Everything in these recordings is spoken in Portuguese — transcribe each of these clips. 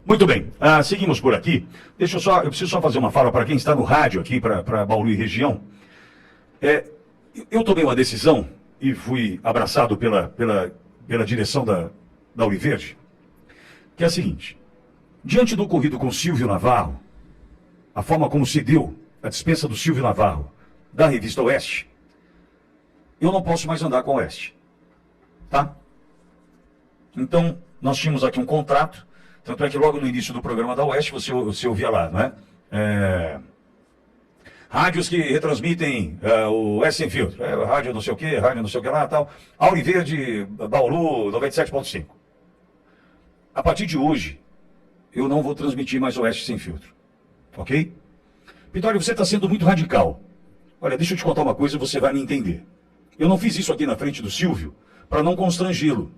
Muito bem, seguimos por aqui. Eu preciso só fazer uma fala para quem está no rádio aqui, para Bauru e região. Eu tomei uma decisão e fui abraçado pela direção da Oliverde, que é a seguinte: diante do ocorrido com Silvio Navarro, a forma como se deu a dispensa do Silvio Navarro da revista Oeste, eu não posso mais andar com a Oeste, tá? Então, nós tínhamos aqui um contrato, tanto é que logo no início do programa da Oeste, você ouvia lá, não é? Rádios que retransmitem o S Sem Filtro, rádio não sei o que lá, tal. Auriverde, Bauru, 97.5. A partir de hoje, eu não vou transmitir mais Oeste Sem Filtro, ok? Pitório, você está sendo muito radical. Olha, deixa eu te contar uma coisa e você vai me entender. Eu não fiz isso aqui na frente do Silvio para não constrangê-lo,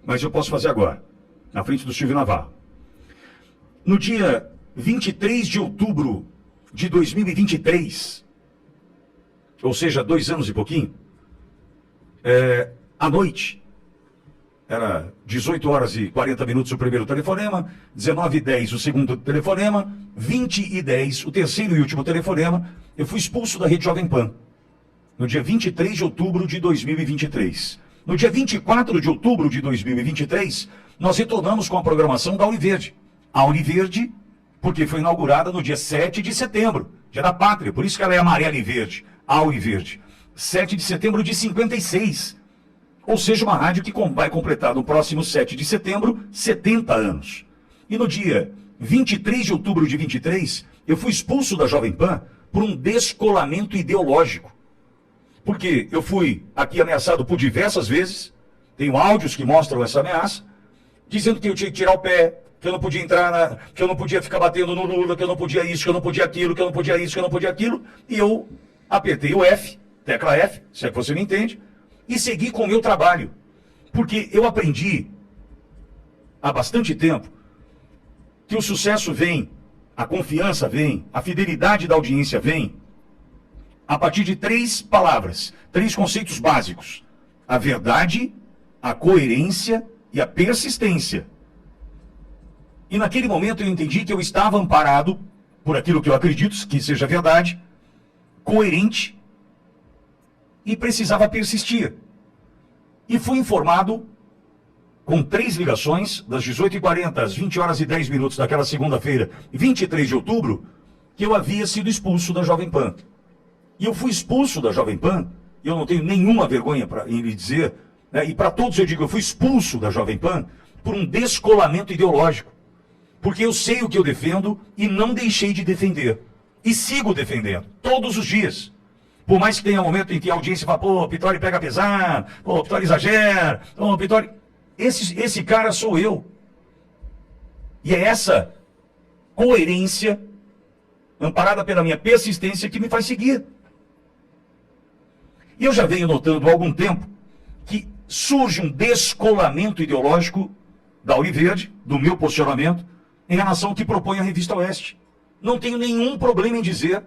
mas eu posso fazer agora, na frente do Silvio Navarro. No dia 23 de outubro de 2023, ou seja, 2 anos e pouquinho, à noite, era 18 horas e 40 minutos o primeiro telefonema, 19h10 o segundo telefonema, 20h10 o terceiro e último telefonema, eu fui expulso da Rede Jovem Pan, no dia 23 de outubro de 2023. No dia 24 de outubro de 2023, nós retornamos com a programação da Oliverde. A Oliverde, porque foi inaugurada no dia 7 de setembro, dia da pátria, por isso que ela é amarela e verde, a Oliverde. 7 de setembro de 56. Ou seja, uma rádio que vai completar no próximo 7 de setembro 70 anos. E no dia 23 de outubro de 23, eu fui expulso da Jovem Pan por um descolamento ideológico. Porque eu fui aqui ameaçado por diversas vezes, tenho áudios que mostram essa ameaça, dizendo que eu tinha que tirar o pé, que eu não podia entrar, que eu não podia ficar batendo no Lula, que eu não podia isso, que eu não podia aquilo, que eu não podia isso, que eu não podia aquilo, e eu apertei o F, tecla F, se é que você me entende, e segui com o meu trabalho. Porque eu aprendi há bastante tempo que o sucesso vem, a confiança vem, a fidelidade da audiência vem, a partir de 3 palavras, 3 conceitos básicos: a verdade, a coerência e a persistência. E naquele momento eu entendi que eu estava amparado por aquilo que eu acredito que seja verdade, coerente, e precisava persistir. E fui informado, com 3 ligações, das 18h40 às 20h10 daquela segunda-feira, 23 de outubro, que eu havia sido expulso da Jovem Pan. E eu fui expulso da Jovem Pan, e eu não tenho nenhuma vergonha em lhe dizer, né, e para todos eu digo, eu fui expulso da Jovem Pan por um descolamento ideológico. Porque eu sei o que eu defendo e não deixei de defender. E sigo defendendo, todos os dias. Por mais que tenha um momento em que a audiência fala, pô, Pitório pega pesado, pô, Pitório exagera, pô, Pitório... Esse cara sou eu. E é essa coerência, amparada pela minha persistência, que me faz seguir. E eu já venho notando há algum tempo que surge um descolamento ideológico da Oliverde, do meu posicionamento, em relação ao que propõe a Revista Oeste. Não tenho nenhum problema em dizer.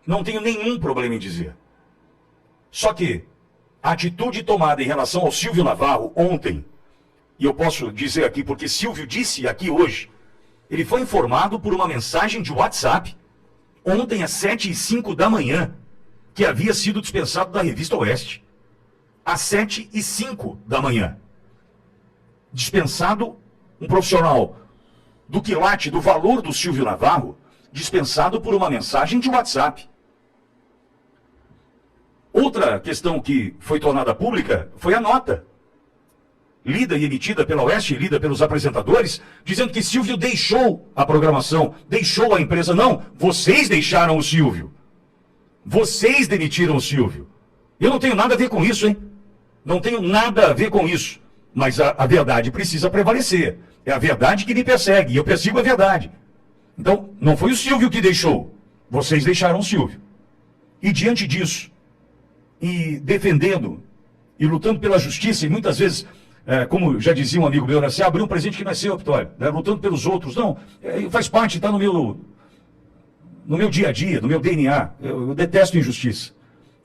Não tenho nenhum problema em dizer. Só que a atitude tomada em relação ao Silvio Navarro ontem, e eu posso dizer aqui porque Silvio disse aqui hoje, ele foi informado por uma mensagem de WhatsApp, ontem às 7h05 da manhã, que havia sido dispensado da Revista Oeste. Às 7h05 da manhã. Dispensado um profissional do quilate, do valor do Silvio Navarro, dispensado por uma mensagem de WhatsApp. Outra questão que foi tornada pública foi a nota, lida e emitida pela Oeste, lida pelos apresentadores, dizendo que Silvio deixou a programação, deixou a empresa. Não, vocês deixaram o Silvio. Vocês demitiram o Silvio. Eu não tenho nada a ver com isso, hein? Não tenho nada a ver com isso. Mas a verdade precisa prevalecer. É a verdade que me persegue, e eu persigo a verdade. Então, não foi o Silvio que deixou. Vocês deixaram o Silvio. E diante disso, e defendendo, e lutando pela justiça, e muitas vezes, como já dizia um amigo meu, né, você abriu um presente que não é seu, Pitório, né, lutando pelos outros. Não, faz parte, está no meu dia a dia, no meu DNA. Eu detesto injustiça.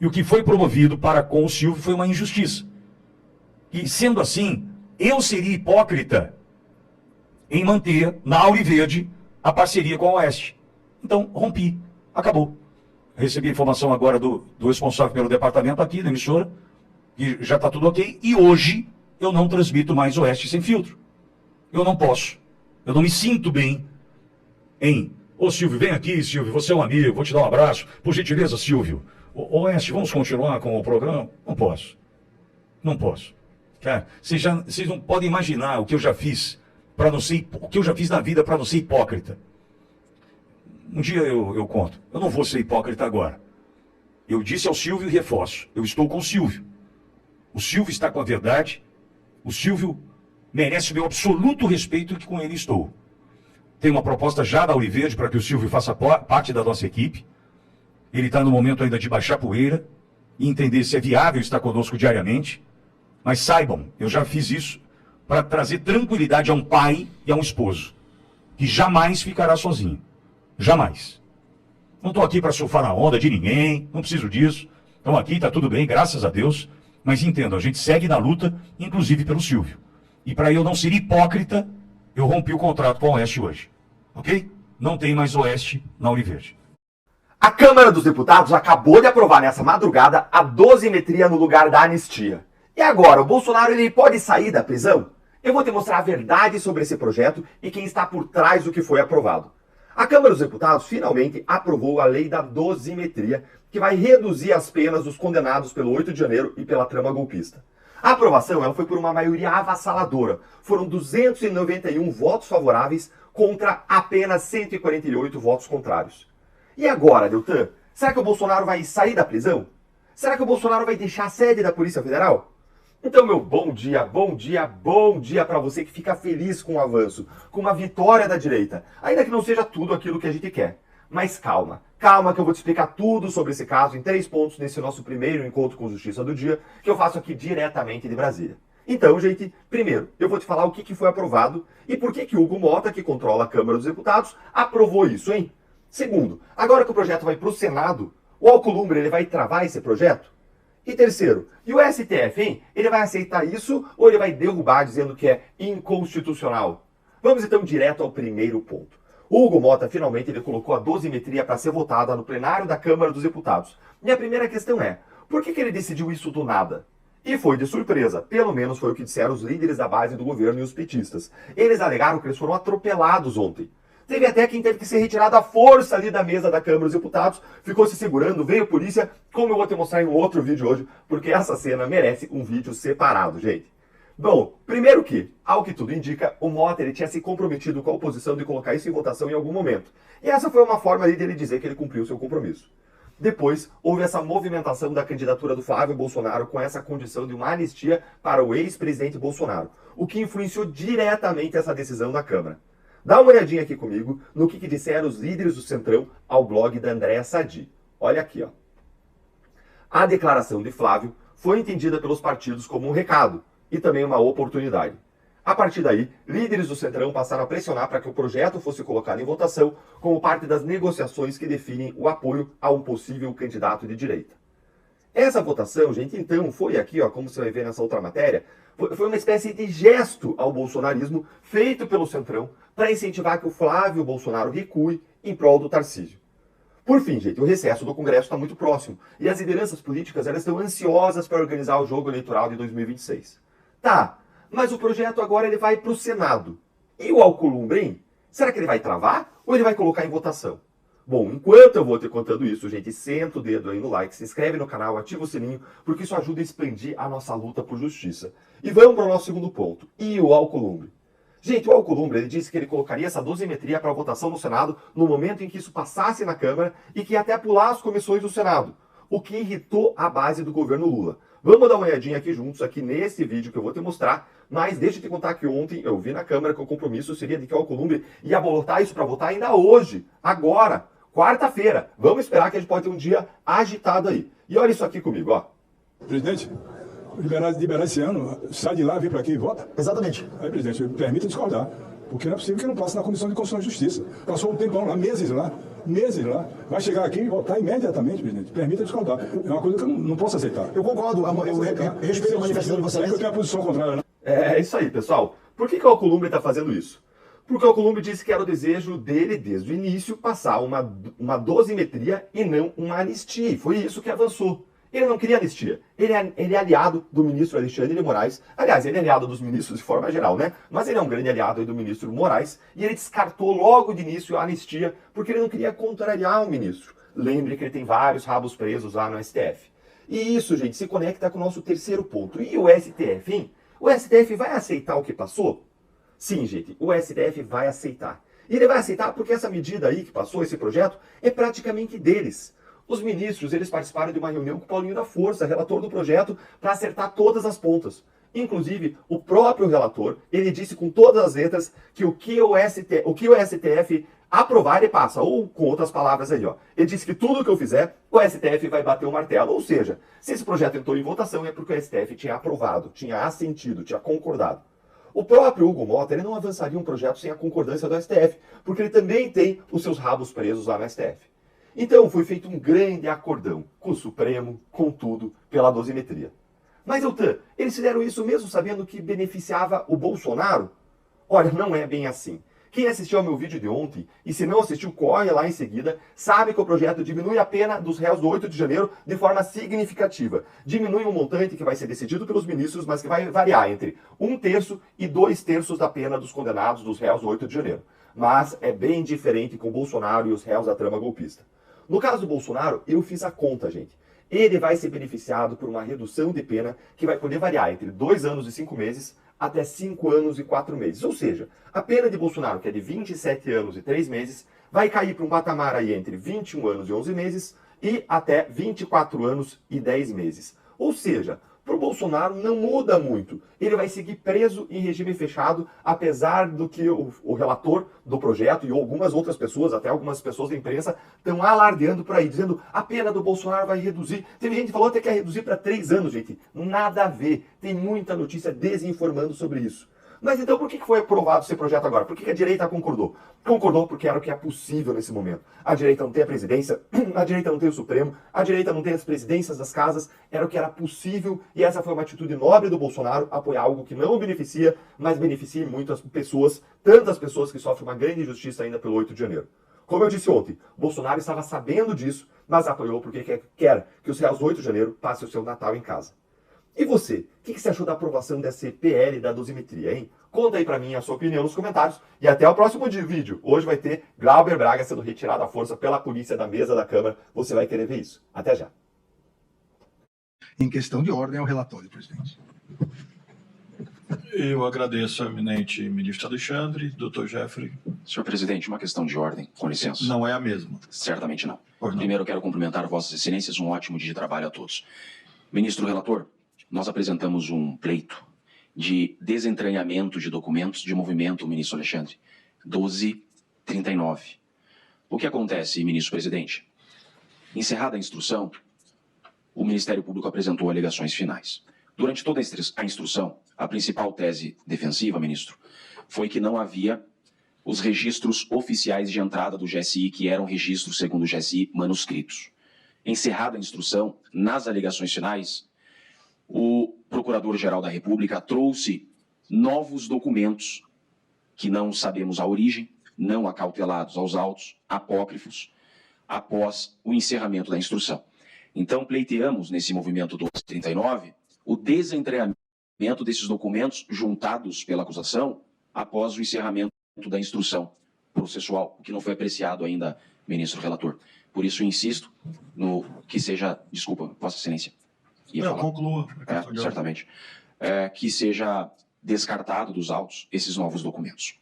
E o que foi promovido para com o Silvio foi uma injustiça. E sendo assim, eu seria hipócrita em manter na Auriverde a parceria com a Oeste. Então, rompi. Acabou. Recebi a informação agora do responsável pelo departamento aqui da emissora, que já está tudo ok, e hoje eu não transmito mais Oeste Sem Filtro. Eu não posso. Eu não me sinto bem em... Ô Silvio, vem aqui, Silvio, você é um amigo, vou te dar um abraço. Por gentileza, Silvio. Oeste, vamos continuar com o programa? Não posso. Não posso. Cara, vocês não podem imaginar o que eu já fiz para não ser, o que eu já fiz na vida para não ser hipócrita. Um dia eu conto. Eu não vou ser hipócrita agora. Eu disse ao Silvio e reforço. Eu estou com o Silvio. O Silvio está com a verdade. O Silvio merece o meu absoluto respeito que com ele estou. Tem uma proposta já da Auriverde para que o Silvio faça parte da nossa equipe. Ele está no momento ainda de baixar poeira e entender se é viável estar conosco diariamente. Mas saibam, eu já fiz isso para trazer tranquilidade a um pai e a um esposo, que jamais ficará sozinho. Jamais. Não estou aqui para surfar na onda de ninguém, não preciso disso. Estamos aqui, está tudo bem, graças a Deus. Mas entendo, a gente segue na luta, inclusive pelo Silvio. E para eu não ser hipócrita, eu rompi o contrato com a Oeste hoje. Ok? Não tem mais Oeste na Auriverde. A Câmara dos Deputados acabou de aprovar nessa madrugada a dosimetria no lugar da anistia. E agora, o Bolsonaro ele pode sair da prisão? Eu vou te mostrar a verdade sobre esse projeto e quem está por trás do que foi aprovado. A Câmara dos Deputados finalmente aprovou a lei da dosimetria, que vai reduzir as penas dos condenados pelo 8 de janeiro e pela trama golpista. A aprovação ela foi por uma maioria avassaladora. Foram 291 votos favoráveis contra apenas 148 votos contrários. E agora, Deltan? Será que o Bolsonaro vai sair da prisão? Será que o Bolsonaro vai deixar a sede da Polícia Federal? Então, meu bom dia para você que fica feliz com o avanço, com uma vitória da direita. Ainda que não seja tudo aquilo que a gente quer. Mas calma que eu vou te explicar tudo sobre esse caso em 3 pontos nesse nosso primeiro encontro com Justiça do Dia, que eu faço aqui diretamente de Brasília. Então, gente, primeiro, eu vou te falar o que foi aprovado e por que Hugo Mota, que controla a Câmara dos Deputados, aprovou isso, hein? Segundo, agora que o projeto vai para o Senado, o Alcolumbre ele vai travar esse projeto? E terceiro, e o STF, hein? Ele vai aceitar isso ou ele vai derrubar dizendo que é inconstitucional? Vamos então direto ao primeiro ponto. O Hugo Mota finalmente ele colocou a dosimetria para ser votada no plenário da Câmara dos Deputados. E a primeira questão é, por que ele decidiu isso do nada? E foi de surpresa, pelo menos foi o que disseram os líderes da base do governo e os petistas. Eles alegaram que eles foram atropelados ontem. Teve até quem teve que ser retirado à força ali da mesa da Câmara dos Deputados, ficou se segurando, veio polícia, como eu vou te mostrar em um outro vídeo hoje, porque essa cena merece um vídeo separado, gente. Bom, primeiro que, ao que tudo indica, o Mota ele tinha se comprometido com a oposição de colocar isso em votação em algum momento. E essa foi uma forma ali dele dizer que ele cumpriu seu compromisso. Depois, houve essa movimentação da candidatura do Flávio Bolsonaro com essa condição de uma anistia para o ex-presidente Bolsonaro, o que influenciou diretamente essa decisão da Câmara. Dá uma olhadinha aqui comigo no que disseram os líderes do Centrão ao blog da Andréa Sadi. Olha aqui, ó. A declaração de Flávio foi entendida pelos partidos como um recado e também uma oportunidade. A partir daí, líderes do Centrão passaram a pressionar para que o projeto fosse colocado em votação como parte das negociações que definem o apoio a um possível candidato de direita. Essa votação, gente, então, foi aqui, ó, como você vai ver nessa outra matéria, foi uma espécie de gesto ao bolsonarismo feito pelo Centrão para incentivar que o Flávio Bolsonaro recue em prol do Tarcísio. Por fim, gente, o recesso do Congresso está muito próximo e as lideranças políticas elas estão ansiosas para organizar o jogo eleitoral de 2026. Tá, mas o projeto agora ele vai para o Senado. E o Alcolumbre, hein? Será que ele vai travar ou ele vai colocar em votação? Bom, enquanto eu vou te contando isso, gente, senta o dedo aí no like, se inscreve no canal, ativa o sininho, porque isso ajuda a expandir a nossa luta por justiça. E vamos para o nosso segundo ponto. E o Alcolumbre? Gente, o Alcolumbre ele disse que ele colocaria essa dosimetria para votação no Senado no momento em que isso passasse na Câmara e que ia até pular as comissões do Senado, o que irritou a base do governo Lula. Vamos dar uma olhadinha aqui juntos, aqui nesse vídeo que eu vou te mostrar, mas deixa eu te contar que ontem eu vi na Câmara que o compromisso seria de que o Alcolumbre ia botar isso para votar ainda hoje, agora, quarta-feira. Vamos esperar que a gente pode ter um dia agitado aí. E olha isso aqui comigo, ó. Presidente, liberar esse ano, sai de lá, vem para aqui e vota? Exatamente. Aí, presidente, permita discordar. Porque não é possível que não passe na Comissão de Constituição e Justiça. Passou um tempão lá, meses lá. Vai chegar aqui e votar imediatamente, presidente. Permita discordar. É uma coisa que eu não posso aceitar. Eu concordo, eu respeito a manifestação de vocês. É que eu tenho a posição contrária, né? É isso aí, pessoal. Por que o Alcolumbre está fazendo isso? Porque o Alcolumbre disse que era o desejo dele, desde o início, passar uma dosimetria e não uma anistia. E foi isso que avançou. Ele não queria anistia. Ele é aliado do ministro Alexandre de Moraes. Aliás, ele é aliado dos ministros de forma geral, né? Mas ele é um grande aliado aí do ministro Moraes. E ele descartou logo de início a anistia, porque ele não queria contrariar o ministro. Lembre que ele tem vários rabos presos lá no STF. E isso, gente, se conecta com o nosso terceiro ponto. E o STF, hein? O STF vai aceitar o que passou? Sim, gente, o STF vai aceitar. E ele vai aceitar porque essa medida aí que passou, esse projeto, é praticamente deles. Os ministros, eles participaram de uma reunião com o Paulinho da Força, relator do projeto, para acertar todas as pontas. Inclusive, o próprio relator, ele disse com todas as letras que o que o STF aprovar, ele passa. Ou, com outras palavras aí, ó. Ele disse que tudo que eu fizer, o STF vai bater o martelo. Ou seja, se esse projeto entrou em votação, é porque o STF tinha aprovado, tinha assentido, tinha concordado. O próprio Hugo Mota, ele não avançaria um projeto sem a concordância do STF, porque ele também tem os seus rabos presos lá no STF. Então foi feito um grande acordão com o Supremo, com tudo, pela dosimetria. Mas, Eltan, eles fizeram isso mesmo sabendo que beneficiava o Bolsonaro? Olha, não é bem assim. Quem assistiu ao meu vídeo de ontem, e se não assistiu, corre lá em seguida, sabe que o projeto diminui a pena dos réus do 8 de janeiro de forma significativa. Diminui um montante que vai ser decidido pelos ministros, mas que vai variar entre 1/3 e 2/3 da pena dos condenados dos réus do 8 de janeiro. Mas é bem diferente com o Bolsonaro e os réus da trama golpista. No caso do Bolsonaro, eu fiz a conta, gente. Ele vai ser beneficiado por uma redução de pena que vai poder variar entre 2 anos e 5 meses até 5 anos e 4 meses. Ou seja, a pena de Bolsonaro, que é de 27 anos e 3 meses, vai cair para um patamar aí entre 21 anos e 11 meses e até 24 anos e 10 meses. Ou seja, para o Bolsonaro não muda muito. Ele vai seguir preso em regime fechado, apesar do que o relator do projeto e algumas outras pessoas, até algumas pessoas da imprensa, estão alardeando por aí, dizendo a pena do Bolsonaro vai reduzir. Teve gente que falou até que ia reduzir para 3 anos, gente. Nada a ver. Tem muita notícia desinformando sobre isso. Mas então por que foi aprovado esse projeto agora? Por que a direita concordou? Concordou porque era o que é possível nesse momento. A direita não tem a presidência, a direita não tem o Supremo, a direita não tem as presidências das casas, era o que era possível e essa foi uma atitude nobre do Bolsonaro, apoiar algo que não o beneficia, mas beneficia muitas pessoas, tantas pessoas que sofrem uma grande injustiça ainda pelo 8 de janeiro. Como eu disse ontem, Bolsonaro estava sabendo disso, mas apoiou porque quer que os réus do 8 de janeiro passem o seu Natal em casa. E você, o que você achou da aprovação desse PL da dosimetria, hein? Conta aí pra mim a sua opinião nos comentários e até o próximo vídeo. Hoje vai ter Glauber Braga sendo retirado à força pela polícia da mesa da Câmara. Você vai querer ver isso. Até já. Em questão de ordem ao relatório, presidente. Eu agradeço ao eminente ministro Alexandre, doutor Jeffrey. Senhor presidente, uma questão de ordem, com licença. Não é a mesma. Certamente não. Pois não. Primeiro, eu quero cumprimentar vossas excelências, um ótimo dia de trabalho a todos. Ministro relator, nós apresentamos um pleito de desentranhamento de documentos de movimento, ministro Alexandre, 1239. O que acontece, ministro presidente? Encerrada a instrução, o Ministério Público apresentou alegações finais. Durante toda a instrução, a principal tese defensiva, ministro, foi que não havia os registros oficiais de entrada do GSI, que eram registros, segundo o GSI, manuscritos. Encerrada a instrução, nas alegações finais, o Procurador-Geral da República trouxe novos documentos que não sabemos a origem, não acautelados aos autos, apócrifos, após o encerramento da instrução. Então, pleiteamos, nesse movimento 1239, o desentranhamento desses documentos juntados pela acusação após o encerramento da instrução processual, o que não foi apreciado ainda, ministro relator. Por isso, insisto no que seja... Desculpa, Vossa Excelência. Não, conclua. Certamente. Que seja descartado dos autos esses novos documentos.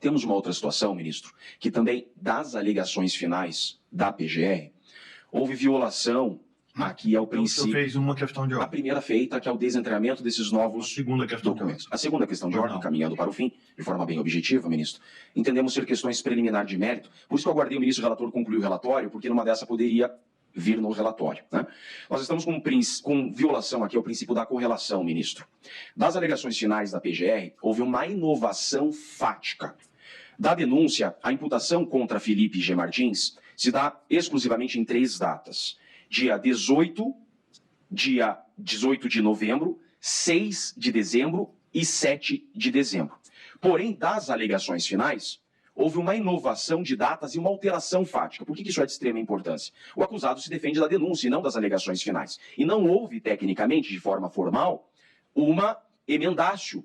Temos uma outra situação, ministro, que também das alegações finais da PGR, houve violação aqui ao princípio... Você fez uma questão de A ordem. primeira feita, que é o desentranhamento desses novos A segunda questão de documentos. ordem. A segunda questão de ordem, caminhando para o fim, de forma bem objetiva, ministro, entendemos ser questões preliminares de mérito, por isso que eu aguardei o ministro relator concluir o relatório, porque numa dessa poderia vir no relatório, né? Nós estamos com violação aqui ao princípio da correlação, ministro. Das alegações finais da PGR, houve uma inovação fática. Da denúncia, a imputação contra Felipe G. Martins se dá exclusivamente em 3 datas. Dia 18 de novembro, 6 de dezembro e 7 de dezembro. Porém, das alegações finais, houve uma inovação de datas e uma alteração fática. Por que isso é de extrema importância? O acusado se defende da denúncia e não das alegações finais. E não houve, tecnicamente, de forma formal, uma emendácio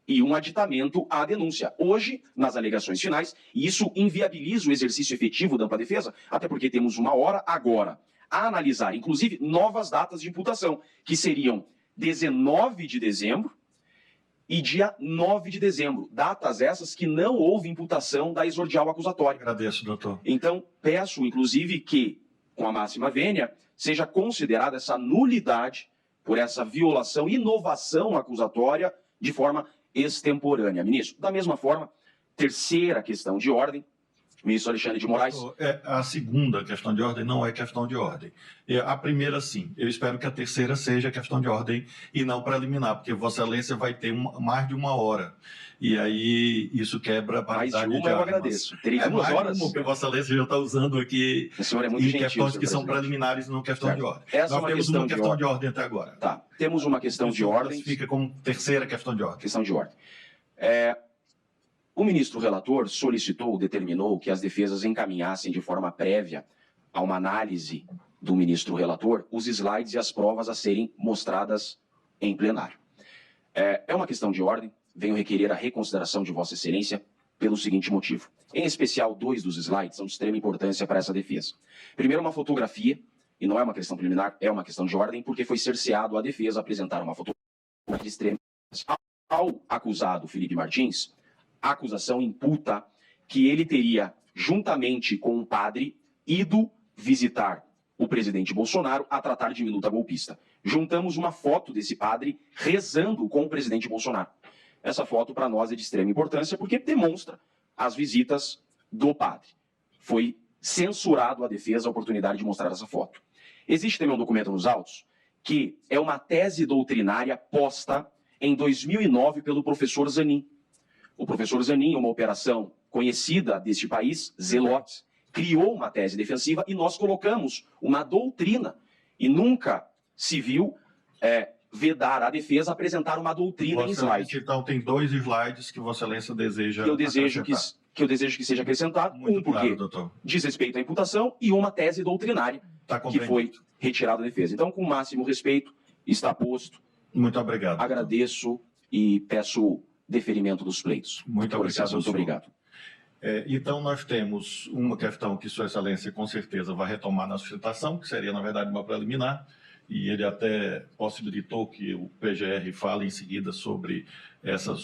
e um aditamento à denúncia. Hoje, nas alegações finais, e isso inviabiliza o exercício efetivo da ampla defesa, até porque temos uma hora agora a analisar, inclusive, novas datas de imputação, que seriam 19 de dezembro e dia 9 de dezembro. Datas essas que não houve imputação da exordial acusatória. Agradeço, doutor. Então, peço, inclusive, que, com a máxima vênia, seja considerada essa nulidade por essa violação, inovação acusatória de forma extemporânea. Ministro, da mesma forma, terceira questão de ordem, ministro Alexandre de Moraes. A segunda questão de ordem não é questão de ordem. A primeira, sim. Eu espero que a terceira seja questão de ordem e não preliminar, porque Vossa Excelência vai ter mais de uma hora. E aí isso quebra a paridade mais de uma eu agradeço. Terei 2 horas. Porque Vossa Excelência já está usando aqui o senhor é muito em gentil, questões que são presidente. preliminares e não questão Certo. de ordem. Essa Nós temos uma questão de ordem até agora. Tá. Temos uma questão de ordem. Fica como terceira questão de ordem. Questão de ordem. O ministro relator solicitou, determinou que as defesas encaminhassem de forma prévia a uma análise do ministro relator os slides e as provas a serem mostradas em plenário. É uma questão de ordem, venho requerer a reconsideração de Vossa Excelência pelo seguinte motivo. Em especial, 2 dos slides são de extrema importância para essa defesa. Primeiro, uma fotografia, e não é uma questão preliminar, é uma questão de ordem, porque foi cerceado a defesa apresentar uma fotografia de extrema importância. Ao acusado Felipe Martins, a acusação imputa que ele teria, juntamente com um padre, ido visitar o presidente Bolsonaro a tratar de minuta golpista. Juntamos uma foto desse padre rezando com o presidente Bolsonaro. Essa foto, para nós, é de extrema importância porque demonstra as visitas do padre. Foi censurado a defesa a oportunidade de mostrar essa foto. Existe também um documento nos autos que é uma tese doutrinária posta em 2009 pelo professor Zanin. O professor Zanin, uma operação conhecida deste país, Zelotes, criou uma tese defensiva e nós colocamos uma doutrina. E nunca se viu vedar a defesa apresentar uma doutrina em slide. Então, tem 2 slides que Vossa Excelência deseja que eu desejo que seja acrescentado. Muito porque claro, doutor. diz respeito à imputação e uma tese doutrinária que foi retirada da defesa. Então, com o máximo respeito, está posto. Muito obrigado. Agradeço e peço deferimento dos pleitos. Muito obrigado. Muito obrigado. Então, nós temos uma questão que Sua Excelência, com certeza, vai retomar na sustentação, que seria, na verdade, uma preliminar, e ele até possibilitou que o PGR fale em seguida sobre essa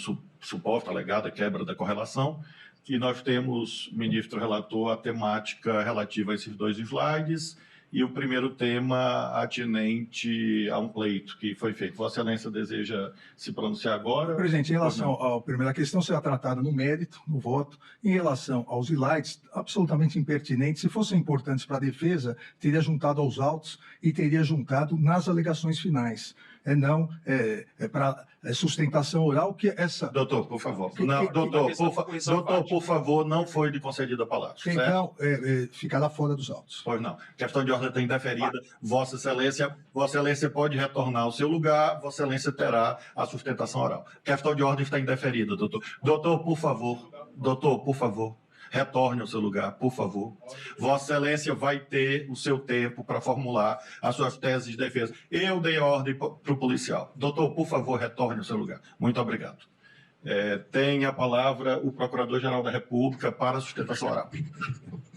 suposta alegada quebra da correlação. E nós temos, ministro relator, a temática relativa a esses 2 slides, e o primeiro tema atinente a um pleito que foi feito. Vossa Excelência deseja se pronunciar agora? Presidente, em relação à primeira questão, será tratada no mérito, no voto. Em relação aos slides, absolutamente impertinentes, se fossem importantes para a defesa, teria juntado aos autos e teria juntado nas alegações finais. Não para sustentação oral, que essa... Doutor, por favor. Doutor, por favor, não foi lhe concedida a palavra. Então, ficará fora dos autos. Pois não. Questão de ordem está indeferida. Vossa Excelência pode retornar ao seu lugar. Vossa Excelência terá a sustentação oral. Questão de ordem está indeferida, doutor. Doutor, por favor. Retorne ao seu lugar, por favor. Vossa Excelência vai ter o seu tempo para formular as suas teses de defesa. Eu dei a ordem para o policial. Doutor, por favor, retorne ao seu lugar. Muito obrigado. Tem a palavra o Procurador-Geral da República para a sustentação oral.